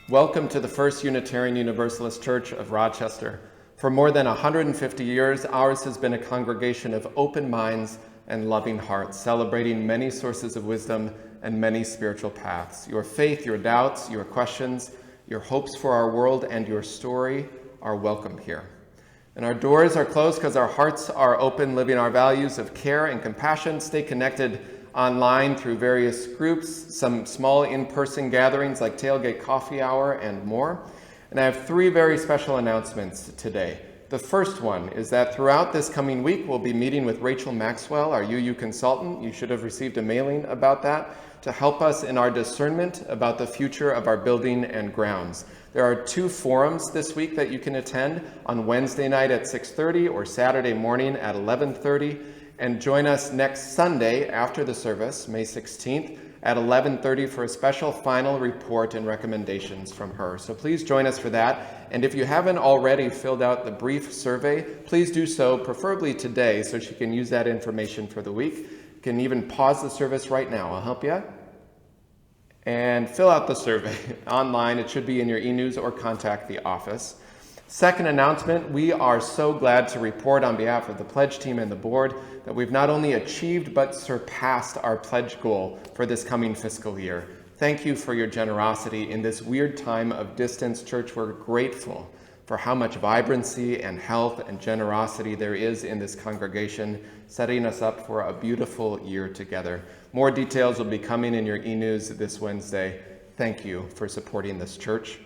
Welcome to the First Unitarian Universalist Church of Rochester. For more than 150 years, ours has been a congregation of open minds and loving hearts, celebrating many sources of wisdom and many spiritual paths. Your faith, your doubts, your questions, your hopes for our world, and your story are welcome here. And our doors are closed because our hearts are open, living our values of care and compassion. Stay connected online through various groups, some small in-person gatherings like Tailgate Coffee Hour and more. And I have three very special announcements today. The first one is that throughout this coming week, we'll be meeting with Rachel Maxwell, our UU consultant. You should have received a mailing about that, to help us in our discernment about the future of our building and grounds. There are two forums this week that you can attend on Wednesday night at 6:30 or Saturday morning at 11:30. And join us next Sunday after the service, May 16th, at 11:30 for a special final report and recommendations from her. So please join us for that. And if you haven't already filled out the brief survey, please do so, preferably today, so she can use that information for the week. You can even pause the service right now. I'll help you. And fill out the survey online. It should be in your e-news or contact the office. Second announcement, we are so glad to report on behalf of the pledge team and the board that we've not only achieved but surpassed our pledge goal for this coming fiscal year. Thank you for your generosity in this weird time of distance. Church, we're grateful for how much vibrancy and health and generosity there is in this congregation, setting us up for a beautiful year together. More details will be coming in your e-news this Wednesday. Thank you for supporting this church.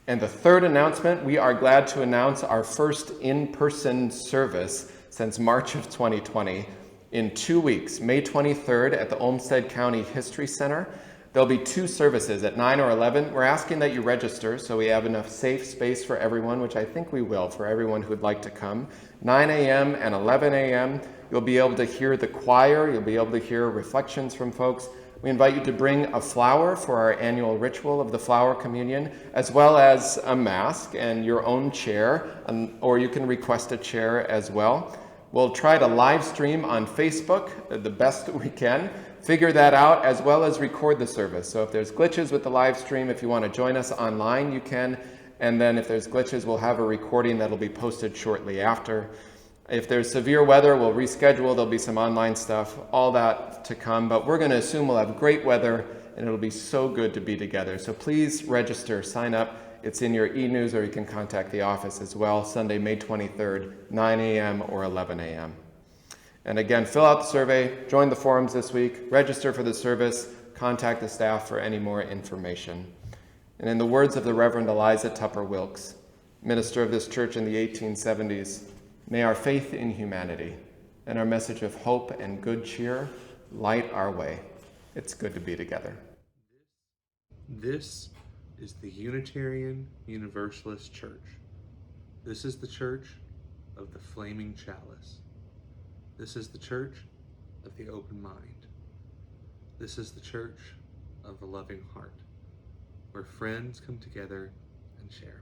And the third announcement, we are glad to announce our first in-person service since March of 2020 in 2 weeks, May 23rd at the Olmsted County History Center. There'll be two services at 9 or 11. We're asking that you register so we have enough safe space for everyone, which I think we will for everyone who would like to come. 9 a.m. and 11 a.m. You'll be able to hear the choir. You'll be able to hear reflections from folks. We invite you to bring a flower for our annual ritual of the flower communion, as well as a mask and your own chair, or you can request a chair as well. We'll try to live stream on Facebook the best we can, figure that out, as well as record the service. So if there's glitches with the live stream, if you want to join us online, you can. And then if there's glitches, we'll have a recording that'll be posted shortly after. If there's severe weather, we'll reschedule. There'll be some online stuff, all that to come. But we're going to assume we'll have great weather, and it'll be so good to be together. So please register, sign up. It's in your e-news, or you can contact the office as well, Sunday, May 23rd, 9 a.m. or 11 a.m. And again, fill out the survey, join the forums this week, register for the service, contact the staff for any more information. And in the words of the Reverend Eliza Tupper Wilkes, minister of this church in the 1870s, may our faith in humanity and our message of hope and good cheer light our way. It's good to be together. This is the Unitarian Universalist Church. This is the church of the flaming chalice. This is the church of the open mind. This is the church of the loving heart, where friends come together and share.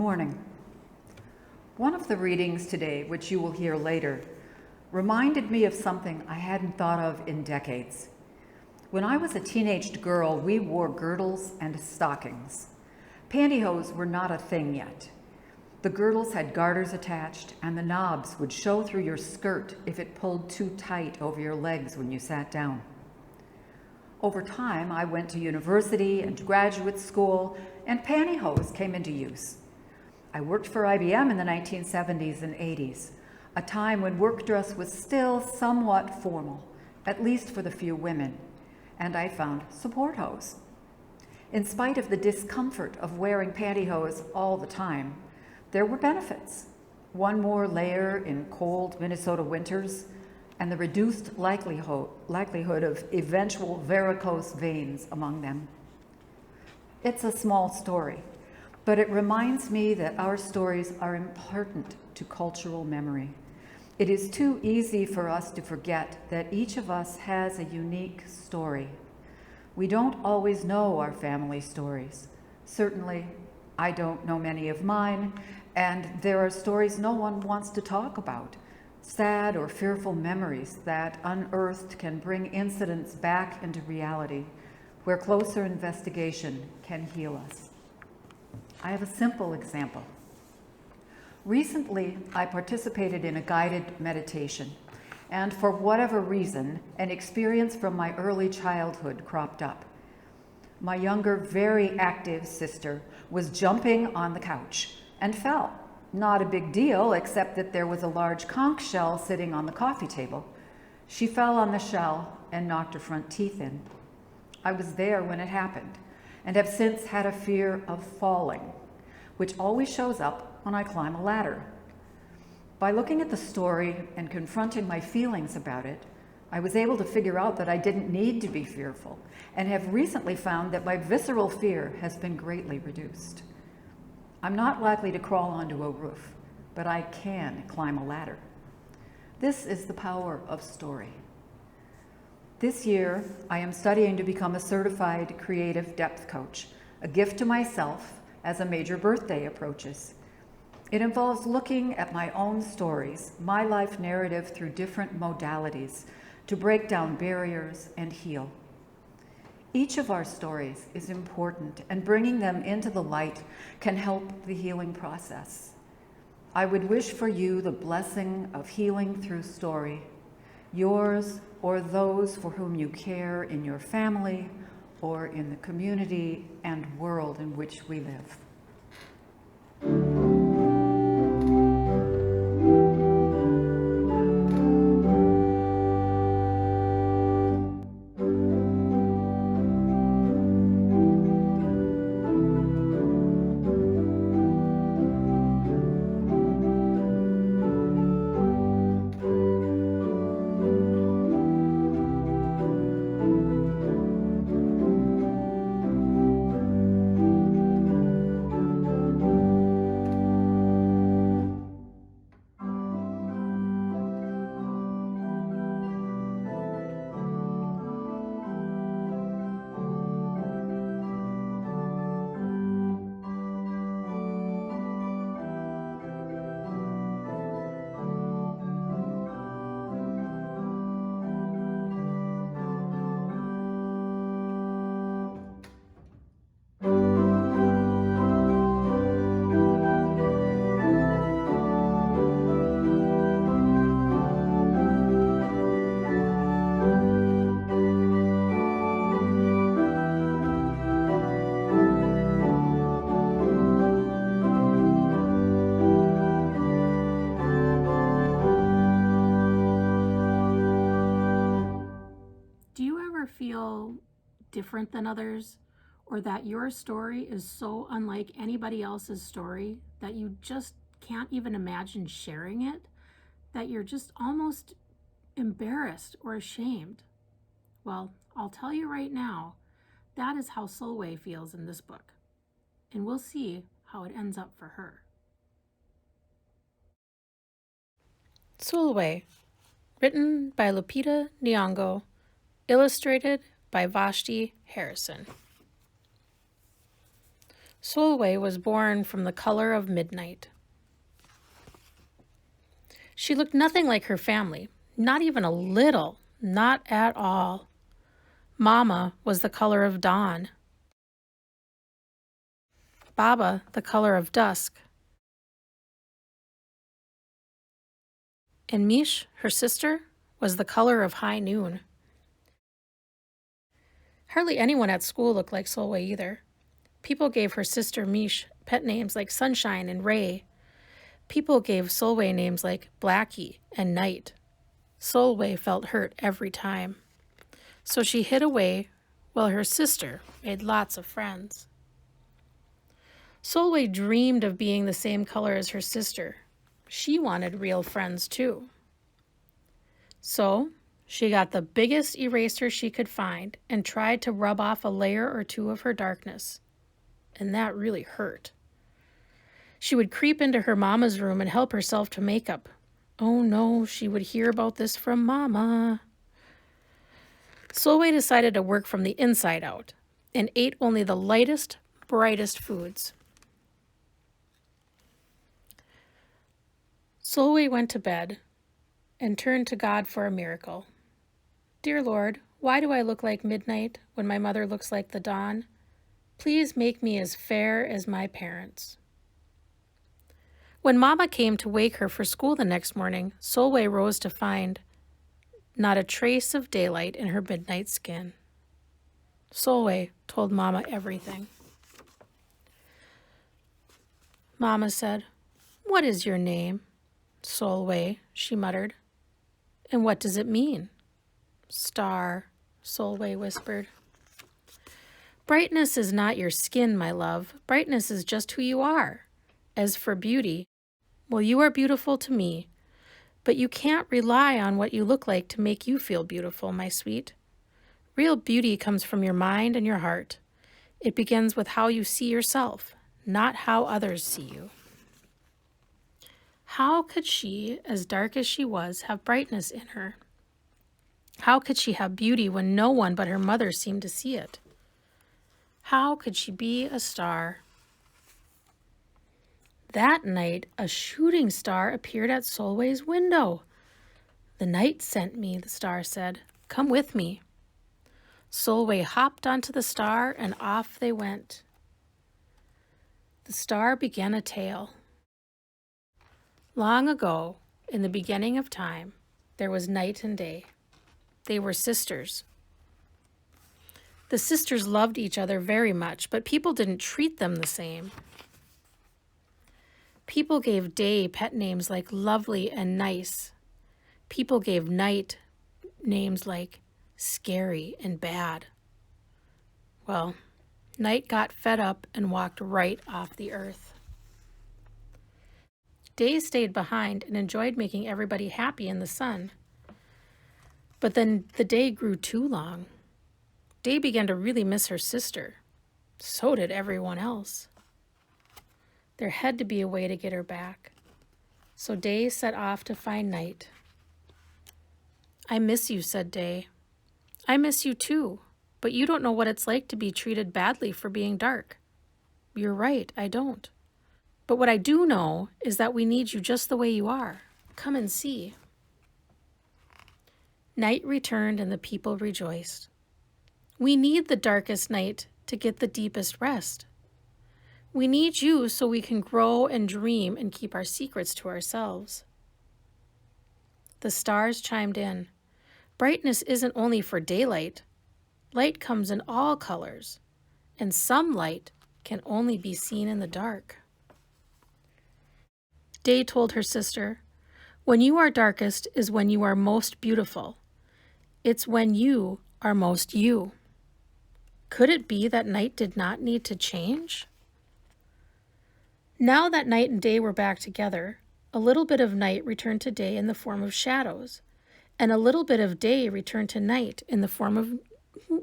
morning. One of the readings today, which you will hear later, reminded me of something I hadn't thought of in decades. When I was a teenage girl, we wore girdles and stockings. Pantyhose were not a thing yet. The girdles had garters attached, and the knobs would show through your skirt if it pulled too tight over your legs when you sat down. Over time, I went to university and graduate school, and pantyhose came into use. I worked for IBM in the 1970s and 80s, a time when work dress was still somewhat formal, at least for the few women, and I found support hose. In spite of the discomfort of wearing pantyhose all the time, there were benefits. One more layer in cold Minnesota winters, and the reduced likelihood of eventual varicose veins among them. It's a small story, but it reminds me that our stories are important to cultural memory. It is too easy for us to forget that each of us has a unique story. We don't always know our family stories. Certainly, I don't know many of mine, and there are stories no one wants to talk about, sad or fearful memories that, unearthed, can bring incidents back into reality, where closer investigation can heal us. I have a simple example. Recently, I participated in a guided meditation, and for whatever reason, an experience from my early childhood cropped up. My younger, very active sister was jumping on the couch and fell. Not a big deal, except that there was a large conch shell sitting on the coffee table. She fell on the shell and knocked her front teeth in. I was there when it happened, and have since had a fear of falling, which always shows up when I climb a ladder. By looking at the story and confronting my feelings about it, I was able to figure out that I didn't need to be fearful, and have recently found that my visceral fear has been greatly reduced. I'm not likely to crawl onto a roof, but I can climb a ladder. This is the power of story. This year, I am studying to become a certified creative depth coach, a gift to myself as a major birthday approaches. It involves looking at my own stories, my life narrative through different modalities to break down barriers and heal. Each of our stories is important, and bringing them into the light can help the healing process. I would wish for you the blessing of healing through story, yours or those for whom you care in your family or in the community and world in which we live. Feel different than others, or that your story is so unlike anybody else's story that you just can't even imagine sharing it, that you're just almost embarrassed or ashamed? Well, I'll tell you right now, that is how Solway feels in this book, and we'll see how it ends up for her. Solway, written by Lupita Nyong'o, illustrated by Vashti Harrison. Solway was born from the color of midnight. She looked nothing like her family, not even a little, not at all. Mama was the color of dawn. Baba the color of dusk. And Mish, her sister, was the color of high noon. Hardly anyone at school looked like Solway either. People gave her sister Mish pet names like Sunshine and Ray. People gave Solway names like Blackie and Night. Solway felt hurt every time. So she hid away while her sister made lots of friends. Solway dreamed of being the same color as her sister. She wanted real friends too. So she got the biggest eraser she could find and tried to rub off a layer or two of her darkness. And that really hurt. She would creep into her mama's room and help herself to makeup. Oh no, she would hear about this from Mama. Solway decided to work from the inside out and ate only the lightest, brightest foods. Solway went to bed and turned to God for a miracle. Dear Lord, why do I look like midnight when my mother looks like the dawn? Please make me as fair as my parents. When Mama came to wake her for school the next morning, Solway rose to find not a trace of daylight in her midnight skin. Solway told Mama everything. Mama said, "What is your name?" "Solway," she muttered. "And what does it mean?" "Star," Solway whispered. "Brightness is not your skin, my love. Brightness is just who you are. As for beauty, well, you are beautiful to me, but you can't rely on what you look like to make you feel beautiful, my sweet. Real beauty comes from your mind and your heart. It begins with how you see yourself, not how others see you." How could she, as dark as she was, have brightness in her? How could she have beauty when no one but her mother seemed to see it? How could she be a star? That night, a shooting star appeared at Solway's window. "The night sent me," the star said. "Come with me." Solway hopped onto the star and off they went. The star began a tale. Long ago, in the beginning of time, there was night and day. They were sisters. The sisters loved each other very much, but people didn't treat them the same. People gave day pet names like Lovely and Nice. People gave night names like Scary and Bad. Well, Night got fed up and walked right off the earth. Day stayed behind and enjoyed making everybody happy in the sun. But then the day grew too long. Day began to really miss her sister. So did everyone else. There had to be a way to get her back. So Day set off to find Night. "I miss you," said Day. "I miss you too, but you don't know what it's like to be treated badly for being dark." "You're right, I don't. But what I do know is that we need you just the way you are. Come and see." Night returned and the people rejoiced. We need the darkest night to get the deepest rest. We need you so we can grow and dream and keep our secrets to ourselves. The stars chimed in. Brightness isn't only for daylight. Light comes in all colors, and some light can only be seen in the dark. Day told her sister, "When you are darkest is when you are most beautiful. It's when you are most you." Could it be that Night did not need to change? Now that Night and Day were back together, a little bit of Night returned to Day in the form of shadows, and a little bit of Day returned to Night in the form of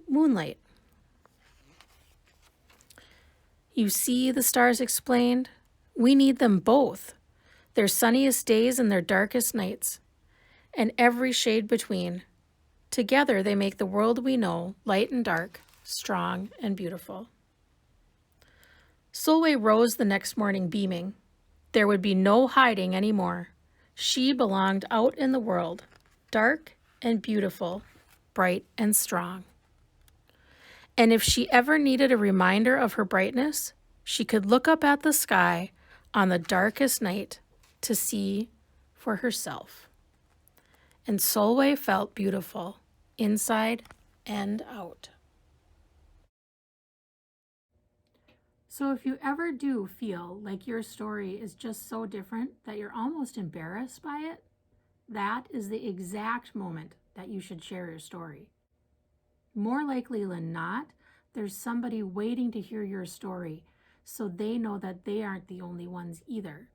moonlight. "You see," the stars explained, "we need them both. Their sunniest days and their darkest nights, and every shade between. Together they make the world we know, light and dark, strong and beautiful." Solway rose the next morning beaming. There would be no hiding any more. She belonged out in the world, dark and beautiful, bright and strong. And if she ever needed a reminder of her brightness, she could look up at the sky on the darkest night to see for herself. And Solway felt beautiful, inside and out. So if you ever do feel like your story is just so different that you're almost embarrassed by it, that is the exact moment that you should share your story. More likely than not, there's somebody waiting to hear your story so they know that they aren't the only ones either.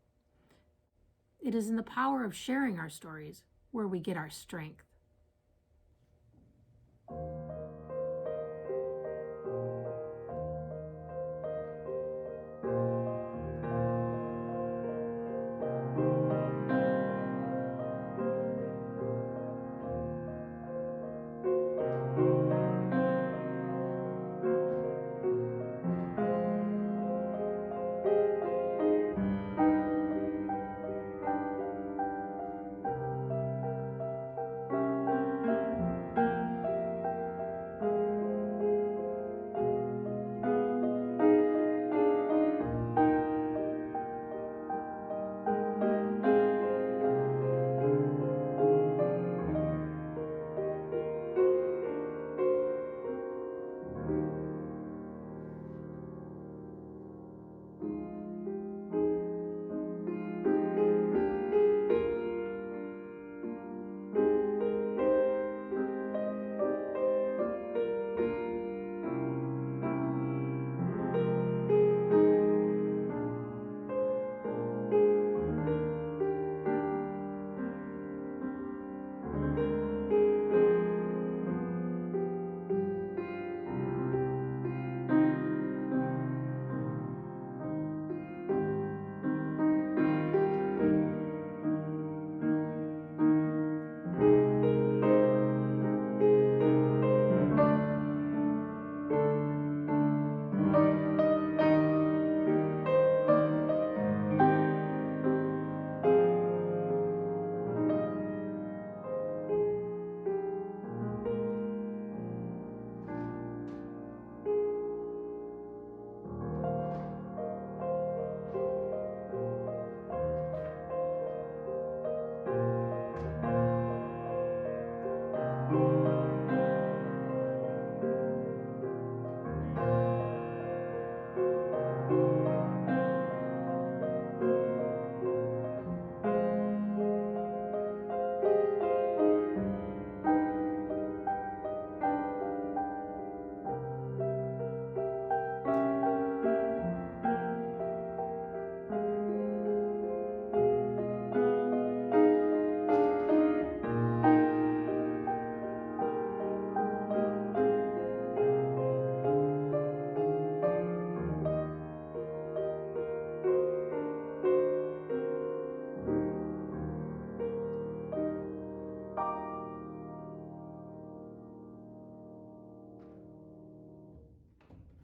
It is in the power of sharing our stories where we get our strength.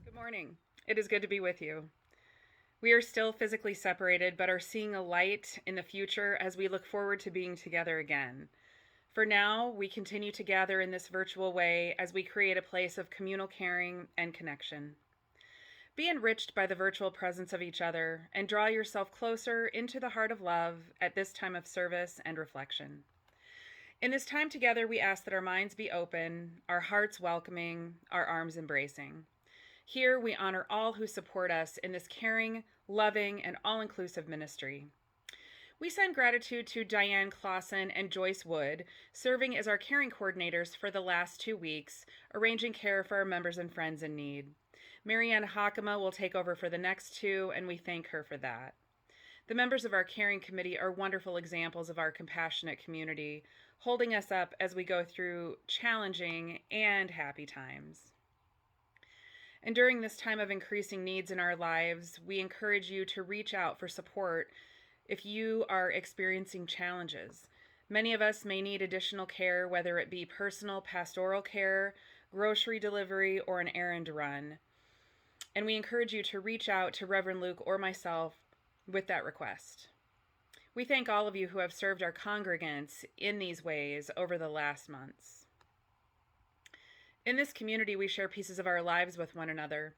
Good morning. It is good to be with you. We are still physically separated, but are seeing a light in the future as we look forward to being together again. For now, we continue to gather in this virtual way as we create a place of communal caring and connection. Be enriched by the virtual presence of each other and draw yourself closer into the heart of love at this time of service and reflection. In this time together, we ask that our minds be open, our hearts welcoming, our arms embracing. Here, we honor all who support us in this caring, loving, and all-inclusive ministry. We send gratitude to Diane Clausen and Joyce Wood, serving as our caring coordinators for the last 2 weeks, arranging care for our members and friends in need. Marianne Hakama will take over for the next 2, and we thank her for that. The members of our caring committee are wonderful examples of our compassionate community, holding us up as we go through challenging and happy times. And during this time of increasing needs in our lives, we encourage you to reach out for support if you are experiencing challenges. Many of us may need additional care, whether it be personal pastoral care, grocery delivery, or an errand run. And we encourage you to reach out to Reverend Luke or myself with that request. We thank all of you who have served our congregants in these ways over the last months. In this community, we share pieces of our lives with one another.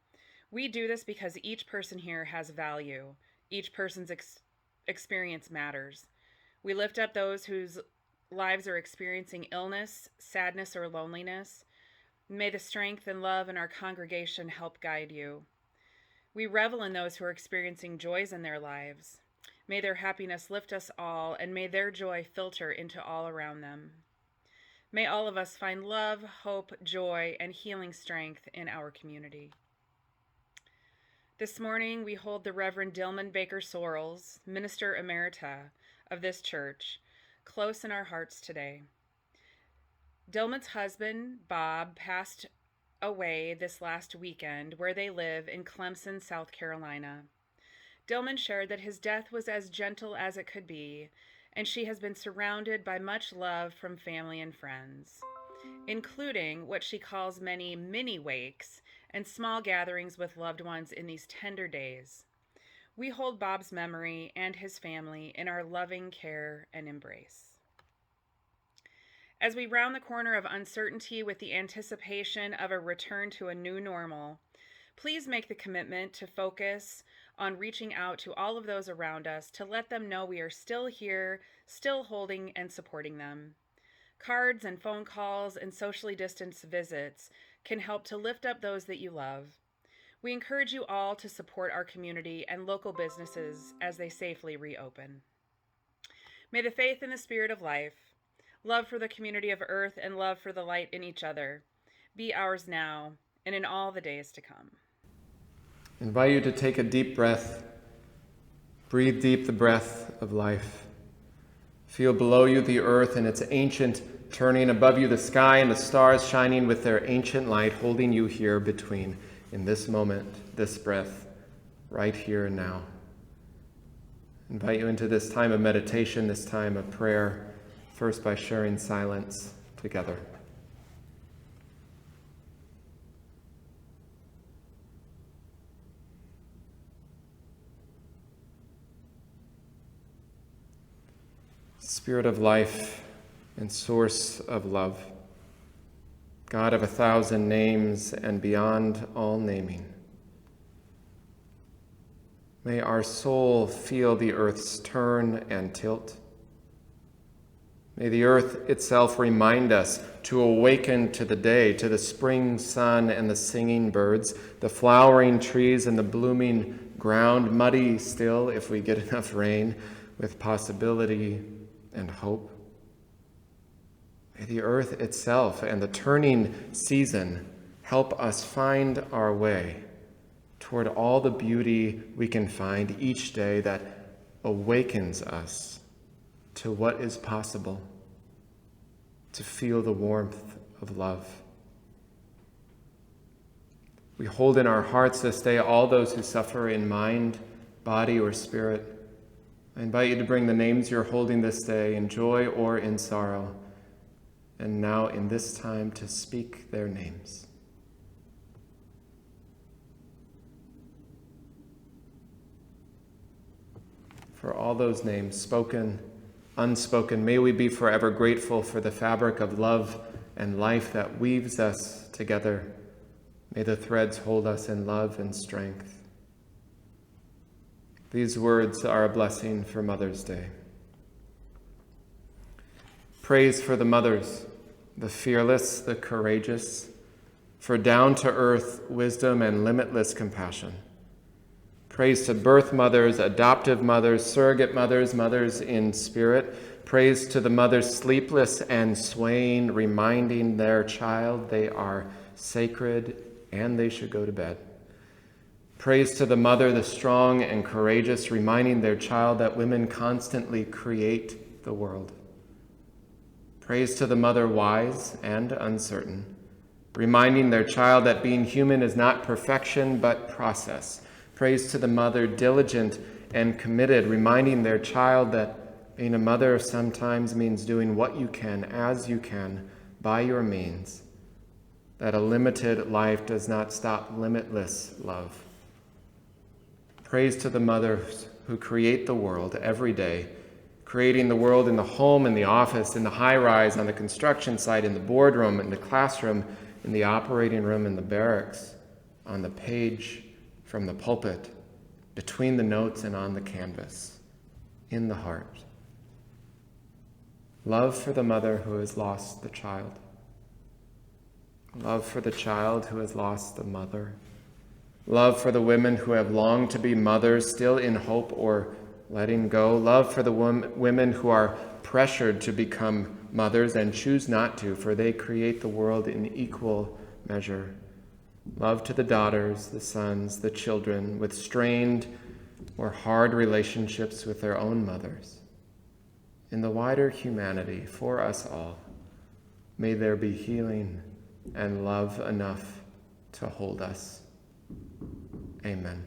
We do this because each person here has value. Each person's experience matters. We lift up those whose lives are experiencing illness, sadness, or loneliness. May the strength and love in our congregation help guide you. We revel in those who are experiencing joys in their lives. May their happiness lift us all, and may their joy filter into all around them. May all of us find love, hope, joy, and healing strength in our community. This morning, we hold the Reverend Dillman Baker Sorrells, Minister Emerita of this church, close in our hearts today. Dillman's husband, Bob, passed away this last weekend where they live in Clemson, South Carolina. Dillman shared that his death was as gentle as it could be, and she has been surrounded by much love from family and friends, including what she calls many mini wakes and small gatherings with loved ones in these tender days. We hold Bob's memory and his family in our loving care and embrace. As we round the corner of uncertainty with the anticipation of a return to a new normal, please make the commitment to focus on reaching out to all of those around us to let them know we are still here, still holding and supporting them. Cards and phone calls and socially distanced visits can help to lift up those that you love. We encourage you all to support our community and local businesses as they safely reopen. May the faith and the spirit of life, love for the community of earth, and love for the light in each other be ours now and in all the days to come. I invite you to take a deep breath. Breathe deep the breath of life. Feel below you the earth and its ancient turning, above you the sky and the stars shining with their ancient light, holding you here between, in this moment, this breath, right here and now. I invite you into this time of meditation, this time of prayer, first by sharing silence together. Spirit of life and source of love, God of 1,000 names and beyond all naming, may our soul feel the earth's turn and tilt. May the earth itself remind us to awaken to the day, to the spring sun and the singing birds, the flowering trees and the blooming ground, muddy still if we get enough rain, with possibility and hope. May the earth itself and the turning season help us find our way toward all the beauty we can find each day that awakens us to what is possible, to feel the warmth of love. We hold in our hearts this day all those who suffer in mind, body, or spirit. I invite you to bring the names you're holding this day in joy or in sorrow, and now in this time to speak their names. For all those names, spoken, unspoken, may we be forever grateful for the fabric of love and life that weaves us together. May the threads hold us in love and strength. These words are a blessing for Mother's Day. Praise for the mothers, the fearless, the courageous, for down-to-earth wisdom and limitless compassion. Praise to birth mothers, adoptive mothers, surrogate mothers, mothers in spirit. Praise to the mothers sleepless and swaying, reminding their child they are sacred and they should go to bed. Praise to the mother, the strong and courageous, reminding their child that women constantly create the world. Praise to the mother, wise and uncertain, reminding their child that being human is not perfection but process. Praise to the mother, diligent and committed, reminding their child that being a mother sometimes means doing what you can, as you can, by your means. that a limited life does not stop limitless love. Praise to the mothers who create the world every day, creating the world in the home, in the office, in the high-rise, on the construction site, in the boardroom, in the classroom, in the operating room, in the barracks, on the page, from the pulpit, between the notes and on the canvas, in the heart. Love for the mother who has lost the child. Love for the child who has lost the mother. Love for the women who have longed to be mothers, still in hope or letting go. Love for the women who are pressured to become mothers and choose not to, for they create the world in equal measure. Love to the daughters, the sons, the children with strained or hard relationships with their own mothers. In the wider humanity, for us all, may there be healing and love enough to hold us. Amen.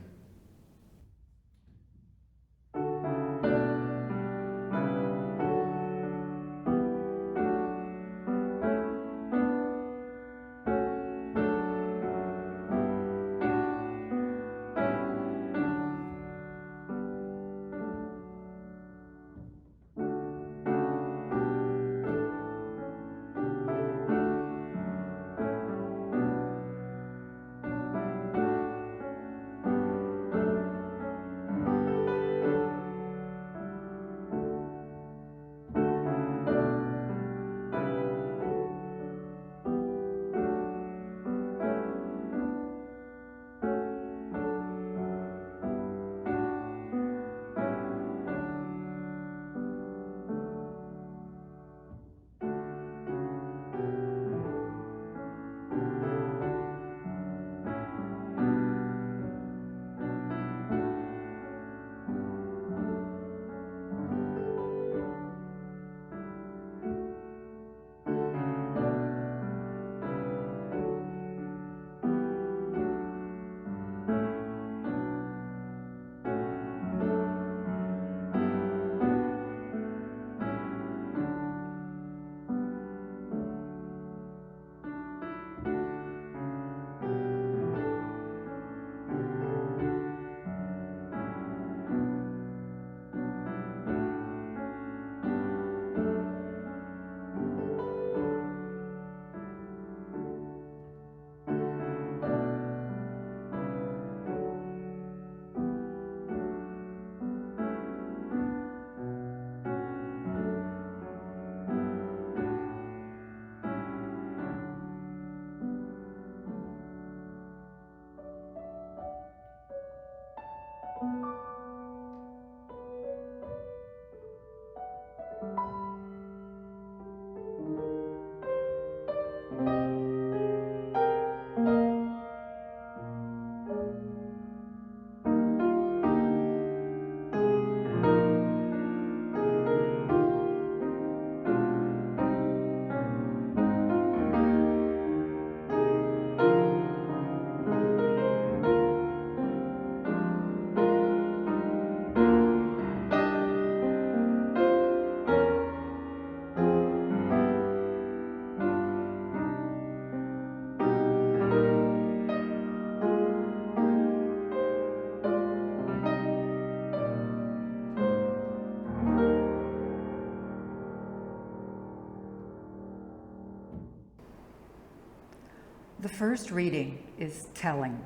The first reading is Telling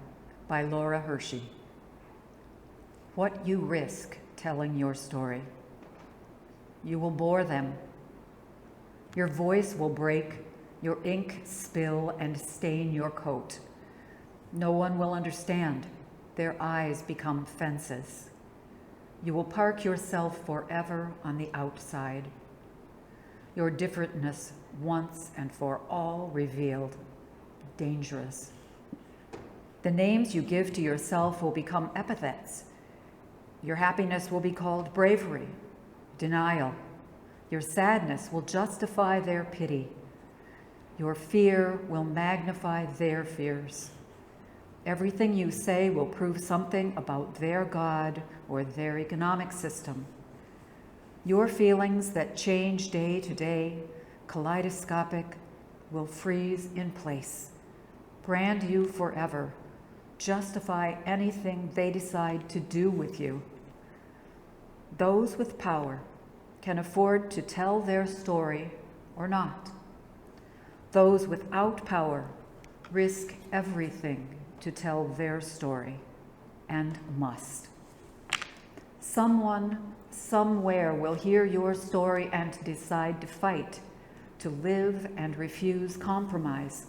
by Laura Hershey. What you risk telling your story. You will bore them. Your voice will break, your ink spill and stain your coat. No one will understand. Their eyes become fences. You will park yourself forever on the outside. Your differentness once and for all revealed. Dangerous. The names you give to yourself will become epithets. Your happiness will be called bravery, denial. Your sadness will justify their pity. Your fear will magnify their fears. Everything you say will prove something about their God or their economic system. Your feelings that change day to day, kaleidoscopic, will freeze in place. brand you forever, justify anything they decide to do with you. Those with power can afford to tell their story or not. Those without power risk everything to tell their story, and must. Someone, somewhere will hear your story and decide to fight, to live and refuse compromise.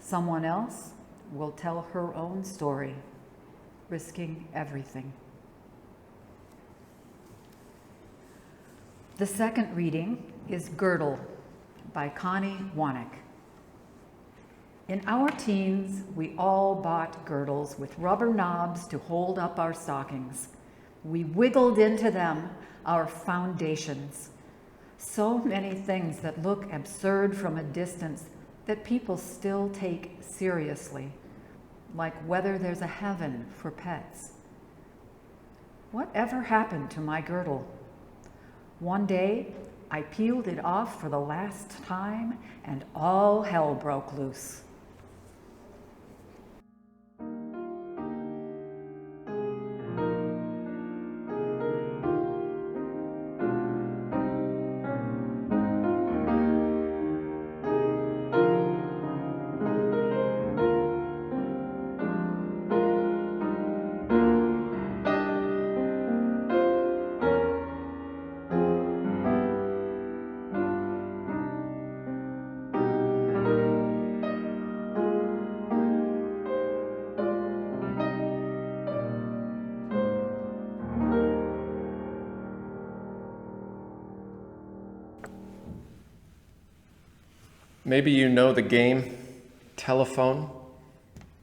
Someone else will tell her own story, risking everything. The second reading is Girdle by Connie Wanek. In our teens, we all bought girdles with rubber knobs to hold up our stockings. We wiggled into them our foundations. So many things that look absurd from a distance that people still take seriously, like whether there's a heaven for pets. Whatever happened to my girdle? One day, I peeled it off for the last time, and all hell broke loose. Maybe you know the game, telephone,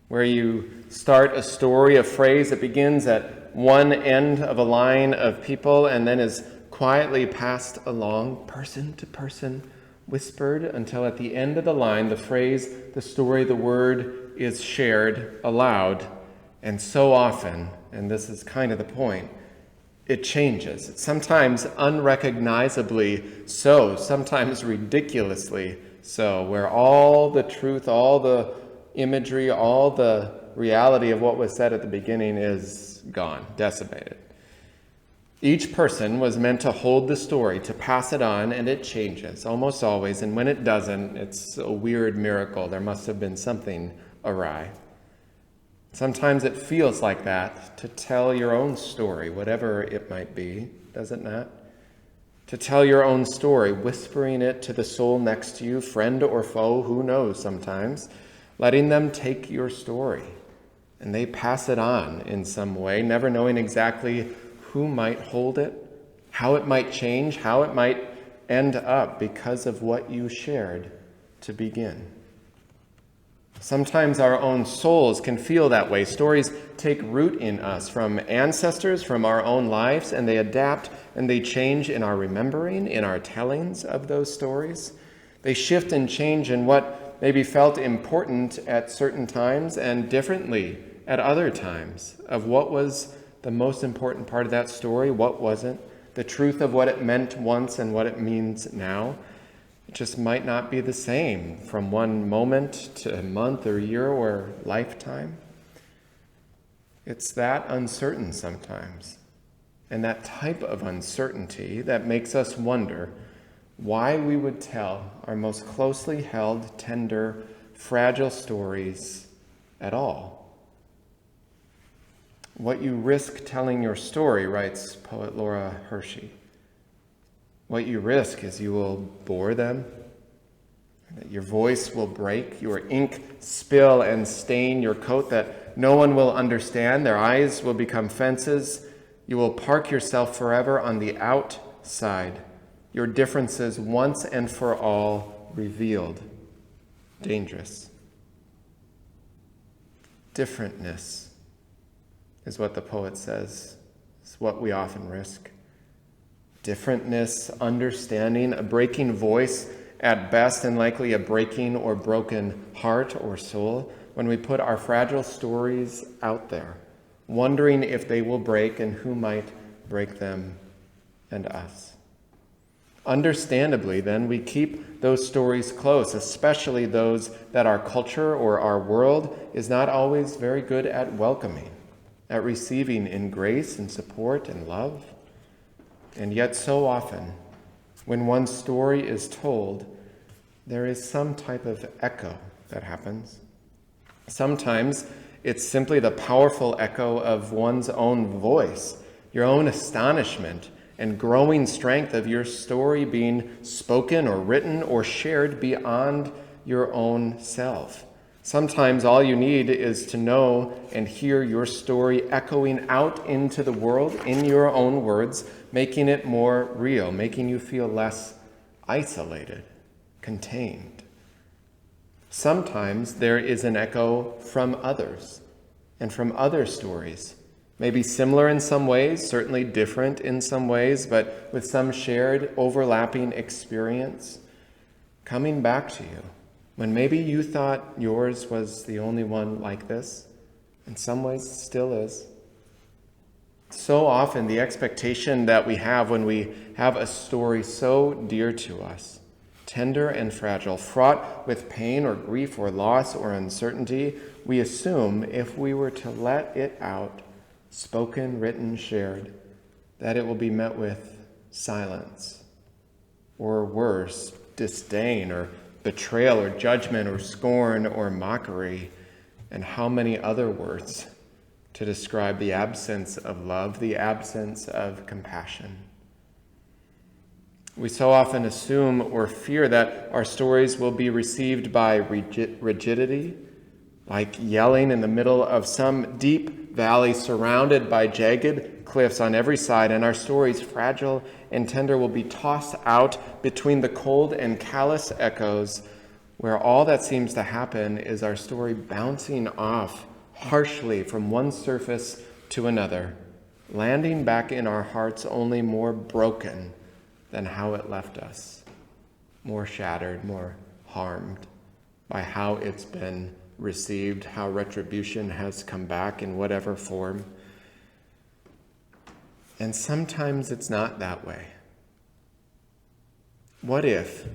where you start a story, a phrase that begins at one end of a line of people and then is quietly passed along, person to person, whispered, until at the end of the line, the phrase, the story, the word is shared aloud. And so often, and this is kind of the point, it changes. Sometimes unrecognizably so, sometimes ridiculously so, where all the truth, all the imagery, all the reality of what was said at the beginning is gone, decimated. Each person was meant to hold the story, to pass it on, and it changes, almost always. And when it doesn't, it's a weird miracle. There must have been something awry. Sometimes it feels like that, to tell your own story, whatever it might be, does it not? To tell your own story, whispering it to the soul next to you, friend or foe, who knows sometimes, letting them take your story. And they pass it on in some way, never knowing exactly who might hold it, how it might change, how it might end up because of what you shared to begin. Sometimes our own souls can feel that way. Stories take root in us from ancestors, from our own lives, and they adapt and they change in our remembering, in our tellings of those stories. They shift and change in what maybe felt important at certain times and differently at other times, of what was the most important part of that story, what wasn't, the truth of what it meant once and what it means now. It just might not be the same from one moment to a month or year or lifetime. It's that uncertain sometimes. And that type of uncertainty that makes us wonder why we would tell our most closely held, tender, fragile stories at all. What you risk telling your story, writes poet Laura Hershey. What you risk is you will bore them, that your voice will break, your ink spill and stain your coat that no one will understand. Their eyes will become fences. You will park yourself forever on the outside. Your differences once and for all revealed. Dangerous. Differentness is what the poet says, is what we often risk. Differentness, understanding, a breaking voice at best, and likely a breaking or broken heart or soul when we put our fragile stories out there, wondering if they will break and who might break them and us. Understandably, then, we keep those stories close, especially those that our culture or our world is not always very good at welcoming, at receiving in grace and support and love. And yet so often, when one story is told, there is some type of echo that happens. Sometimes it's simply the powerful echo of one's own voice, your own astonishment and growing strength of your story being spoken or written or shared beyond your own self. Sometimes all you need is to know and hear your story echoing out into the world in your own words, making it more real, making you feel less isolated, contained. Sometimes there is an echo from others and from other stories, maybe similar in some ways, certainly different in some ways, but with some shared overlapping experience coming back to you. When maybe you thought yours was the only one like this, in some ways it still is. So often the expectation that we have when we have a story so dear to us, tender and fragile, fraught with pain or grief or loss or uncertainty, we assume if we were to let it out, spoken, written, shared, that it will be met with silence, or worse, disdain, or betrayal, or judgment, or scorn, or mockery, and how many other words to describe the absence of love, the absence of compassion. We so often assume or fear that our stories will be received by rigidity, like yelling in the middle of some deep valley surrounded by jagged cliffs on every side, and our stories, fragile and tender, will be tossed out between the cold and callous echoes, where all that seems to happen is our story bouncing off harshly from one surface to another, landing back in our hearts only more broken than how it left us, more shattered, more harmed by how it's been received, how retribution has come back in whatever form. And sometimes it's not that way. What if,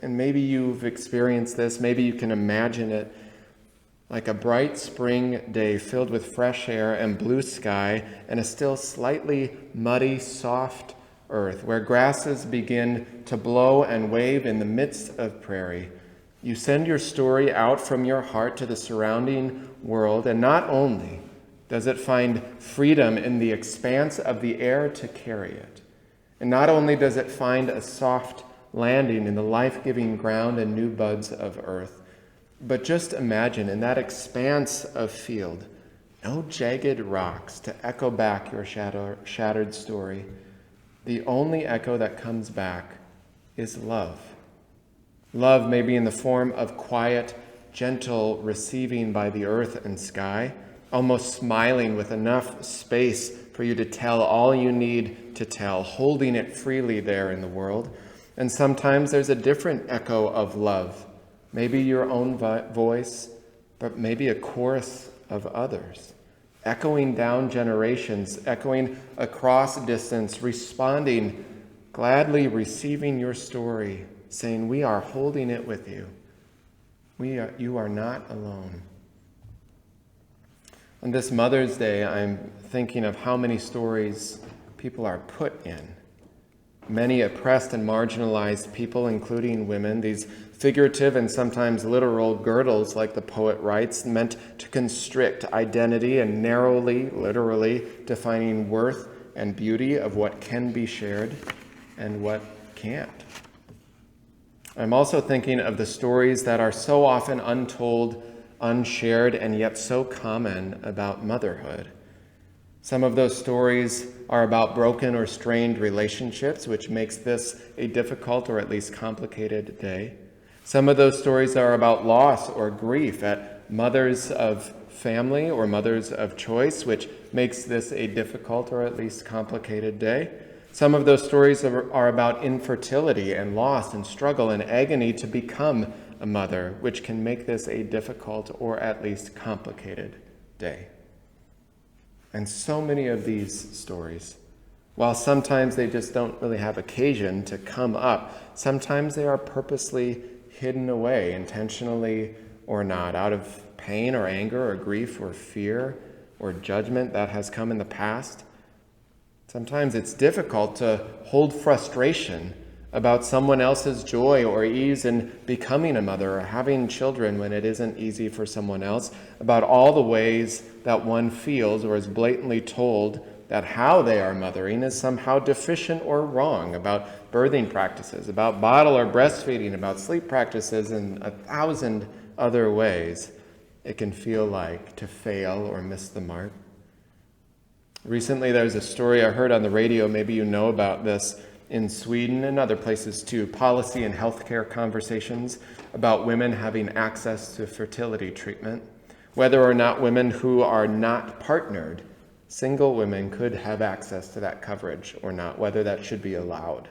and maybe you've experienced this, maybe you can imagine it, like a bright spring day filled with fresh air and blue sky and a still slightly muddy, soft earth where grasses begin to blow and wave in the midst of prairie. You send your story out from your heart to the surrounding world, and not only does it find freedom in the expanse of the air to carry it, and not only does it find a soft landing in the life-giving ground and new buds of earth, but just imagine in that expanse of field, no jagged rocks to echo back your shattered story. The only echo that comes back is love. Love may be in the form of quiet, gentle receiving by the earth and sky, almost smiling with enough space for you to tell all you need to tell, holding it freely there in the world. And sometimes there's a different echo of love, maybe your own voice, but maybe a chorus of others, echoing down generations, echoing across distance, responding, gladly receiving your story, saying, we are holding it with you. You are not alone. On this Mother's Day, I'm thinking of how many stories people are put in. Many oppressed and marginalized people, including women, these figurative and sometimes literal girdles, like the poet writes, meant to constrict identity and narrowly, literally, defining worth and beauty of what can be shared and what can't. I'm also thinking of the stories that are so often untold, unshared, and yet so common about motherhood. Some of those stories are about broken or strained relationships, which makes this a difficult or at least complicated day. Some of those stories are about loss or grief at mothers of family or mothers of choice, which makes this a difficult or at least complicated day. Some of those stories are about infertility and loss and struggle and agony to become a mother, which can make this a difficult or at least complicated day. And so many of these stories While sometimes they just don't really have occasion to come up, sometimes they are purposely hidden away, intentionally or not, out of pain or anger or grief or fear or judgment that has come in the past. Sometimes it's difficult to hold frustration about someone else's joy or ease in becoming a mother or having children when it isn't easy for someone else, about all the ways that one feels or is blatantly told that how they are mothering is somehow deficient or wrong, about birthing practices, about bottle or breastfeeding, about sleep practices, and 1,000 other ways it can feel like to fail or miss the mark. Recently, there was a story I heard on the radio, maybe you know about this, in Sweden and other places too, policy and healthcare conversations about women having access to fertility treatment, whether or not women who are not partnered, single women, could have access to that coverage or not, whether that should be allowed.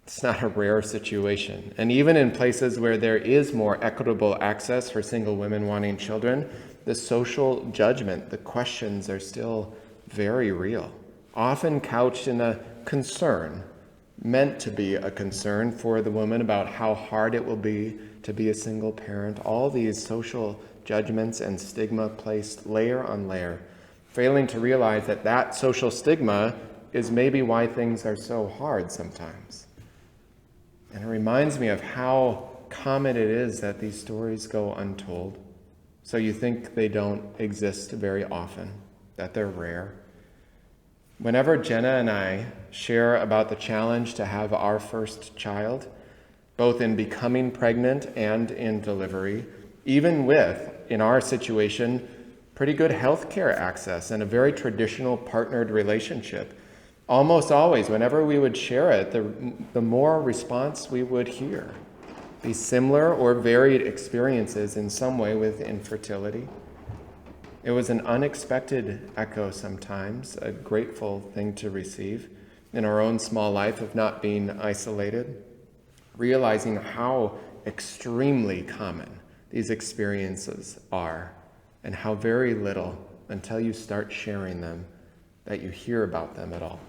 It's not a rare situation. And even in places where there is more equitable access for single women wanting children, the social judgment, the questions are still very real, often couched in a concern, meant to be a concern for the woman about how hard it will be to be a single parent. All these social judgments and stigma placed layer on layer, failing to realize that that social stigma is maybe why things are so hard sometimes. And it reminds me of how common it is that these stories go untold. So you think they don't exist very often, that they're rare. Whenever Jenna and I share about the challenge to have our first child, both in becoming pregnant and in delivery, even with, in our situation, pretty good healthcare access and a very traditional partnered relationship, almost always, whenever we would share it, the more response we would hear. Be similar or varied experiences in some way with infertility. It was an unexpected echo sometimes, a grateful thing to receive in our own small life of not being isolated, realizing how extremely common these experiences are and how very little, until you start sharing them, that you hear about them at all.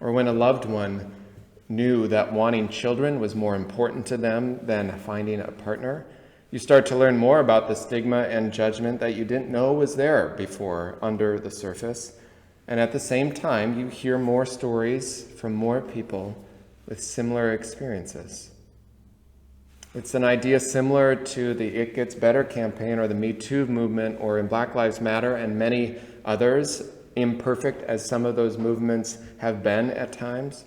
Or when a loved one knew that wanting children was more important to them than finding a partner, you start to learn more about the stigma and judgment that you didn't know was there before under the surface. And at the same time, you hear more stories from more people with similar experiences. It's an idea similar to the It Gets Better campaign or the Me Too movement or in Black Lives Matter and many others, imperfect as some of those movements have been at times,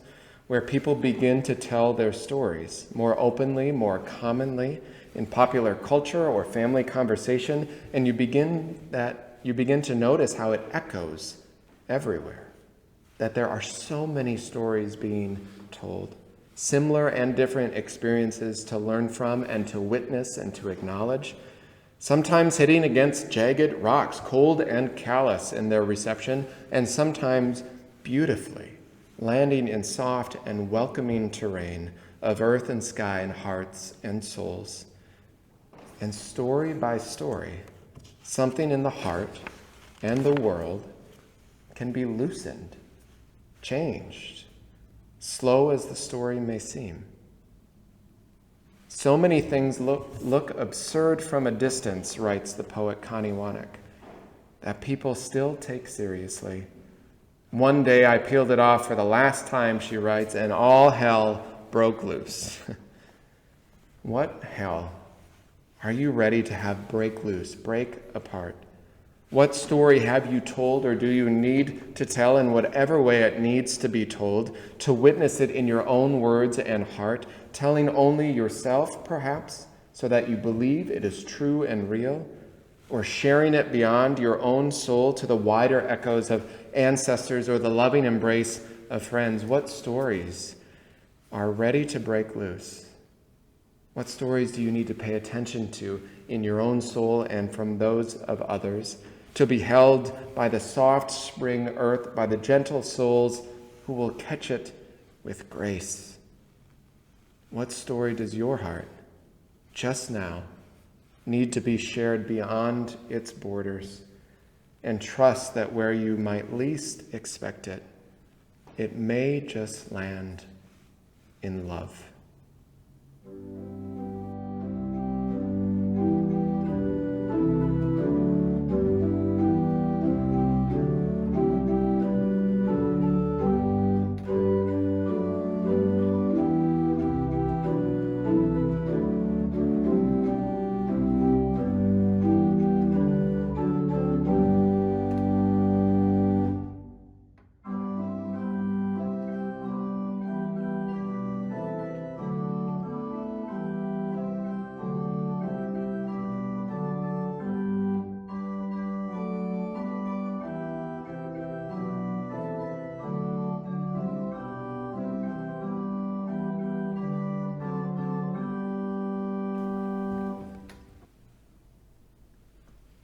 where people begin to tell their stories more openly, more commonly, in popular culture or family conversation, and you begin to notice how it echoes everywhere, that there are so many stories being told, similar and different experiences to learn from and to witness and to acknowledge, sometimes hitting against jagged rocks, cold and callous in their reception, and sometimes beautifully landing in soft and welcoming terrain of earth and sky and hearts and souls. And story by story, something in the heart and the world can be loosened, changed, slow as the story may seem. So many things look absurd from a distance, writes the poet Connie Wannick, that people still take seriously. One day I peeled it off for the last time, she writes, and all hell broke loose. What hell are you ready to have break loose, break apart? What story have you told or do you need to tell in whatever way it needs to be told, to witness it in your own words and heart, telling only yourself, perhaps, so that you believe it is true and real, or sharing it beyond your own soul to the wider echoes of ancestors or the loving embrace of friends? What stories are ready to break loose? What stories do you need to pay attention to in your own soul and from those of others, to be held by the soft spring earth, by the gentle souls who will catch it with grace? What story does your heart, just now, need to be shared beyond its borders, and trust that where you might least expect it, it may just land in love.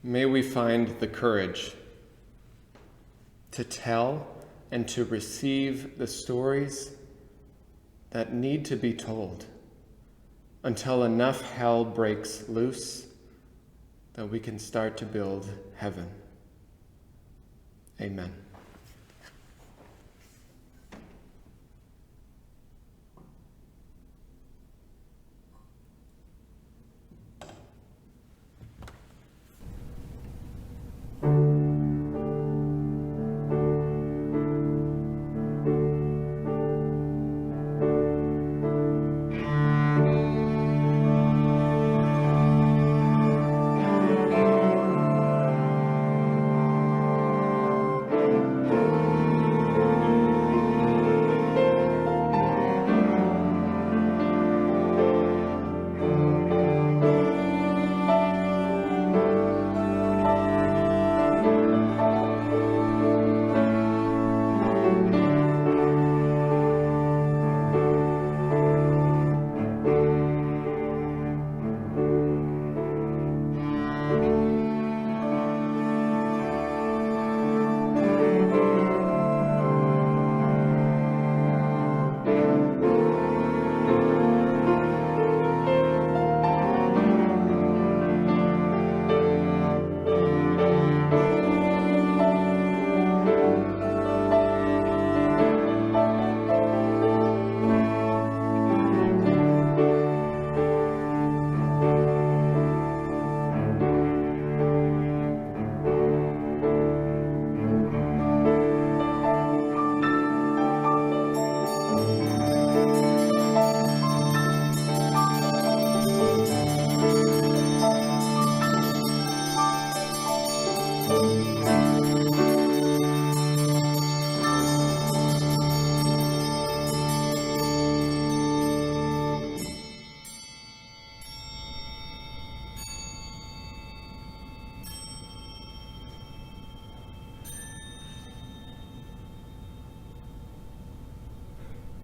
May we find the courage to tell and to receive the stories that need to be told until enough hell breaks loose that we can start to build heaven. Amen.